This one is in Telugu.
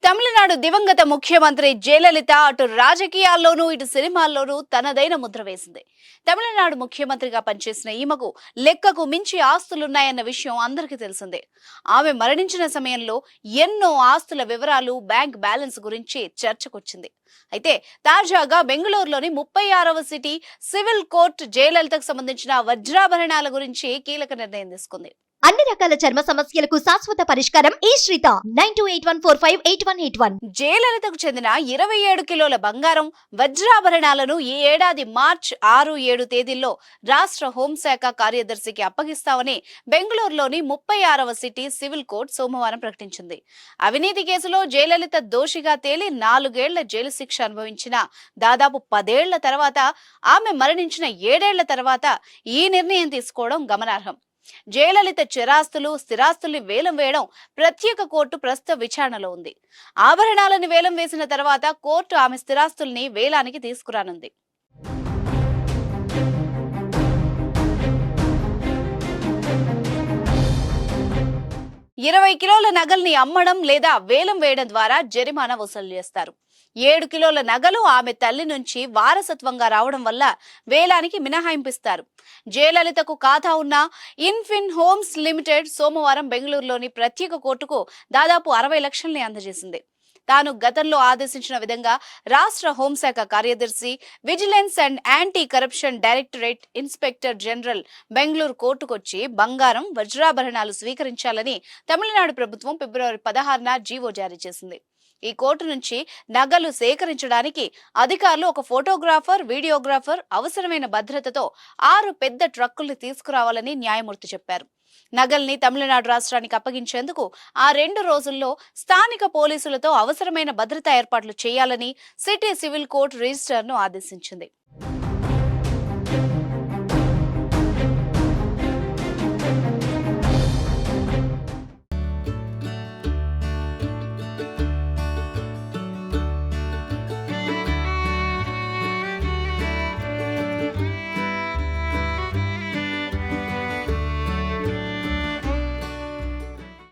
తమిళనాడు దివంగత ముఖ్యమంత్రి జయలలిత అటు రాజకీయాల్లోనూ ఇటు సినిమాల్లోనూ తనదైన ముద్ర వేసింది. తమిళనాడు ముఖ్యమంత్రిగా పనిచేసిన ఈమెకు లెక్కకు మించి ఆస్తులున్నాయన్న విషయం అందరికీ తెలిసిందే. ఆమె మరణించిన సమయంలో ఎన్నో ఆస్తుల వివరాలు, బ్యాంక్ బ్యాలెన్స్ గురించి చర్చకొచ్చింది. అయితే తాజాగా బెంగళూరులోని 36వ సిటీ సివిల్ కోర్టు జయలలితకు సంబంధించిన వజ్రాభరణాల గురించి కీలక నిర్ణయం తీసుకుంది. అన్ని రకాల చర్మ సమస్యలకు శాశ్వత పరిష్కారం ఈ శ్రీత 9281458181. జయలలితకు చెందిన 27 కిలోల బంగారం వజ్రాభరణాలను ఈ ఏడాది మార్చి 6-7 తేదీల్లో రాష్ట్ర హోంశాఖ కార్యదర్శికి అప్పగిస్తామని బెంగళూరులోని 36వ సిటీ సివిల్ కోర్టు సోమవారం ప్రకటించింది. అవినీతి కేసులో జయలలిత దోషిగా తేలి 4 ఏళ్ల జైలు శిక్ష అనుభవించిన దాదాపు 10 ఏళ్ల తర్వాత, ఆమె మరణించిన 7 ఏళ్ల తర్వాత ఈ నిర్ణయం తీసుకోవడం గమనార్హం. జయలలిత చిరాస్తులు, స్థిరాస్తుల్ని వేలం వేయడం ప్రత్యేక కోర్టు ప్రస్తుత విచారణలో ఉంది. ఆభరణాలను వేలం వేసిన తర్వాత కోర్టు ఆమె స్థిరాస్తుల్ని వేలానికి తీసుకురానుంది. ఇరవై కిలోల నగల్ని అమ్మడం లేదా వేలం వేయడం ద్వారా జరిమానా వసూలు చేస్తారు. 7 కిలోల నగలు ఆమె తల్లి నుంచి వారసత్వంగా రావడం వల్ల వేలానికి మినహాయింపిస్తారు. జయలలితకు ఖాతా ఉన్న ఇన్ఫిన్ హోమ్స్ లిమిటెడ్ సోమవారం బెంగళూరులోని ప్రత్యేక కోర్టుకు దాదాపు 60 లక్షల్ని అందజేసింది. తాను గతంలో ఆదేశించిన విధంగా రాష్ట్ర హోంశాఖ కార్యదర్శి, vigilance and anti corruption directorate inspector general Bengaluru కోర్టుకొచ్చి బంగారం, వజ్రాభరణాలు స్వీకరించాలని తమిళనాడు ప్రభుత్వం ఫిబ్రవరి 16న జీవో జారీ చేసింది. ఈ కోర్టు నుంచి నగలు సేకరించడానికి అధికారులు ఒక ఫోటోగ్రాఫర్, వీడియోగ్రాఫర్, అవసరమైన భద్రతతో 6 పెద్ద ట్రక్కుల్ని తీసుకురావాలని న్యాయమూర్తి చెప్పారు. నగల్ని తమిళనాడు రాష్ట్రానికి అప్పగించేందుకు ఆ 2 రోజుల్లో స్థానిక పోలీసులతో అవసరమైన భద్రతా ఏర్పాట్లు చేయాలని సిటీ సివిల్ కోర్టు రిజిస్ట్రార్ను ఆదేశించింది.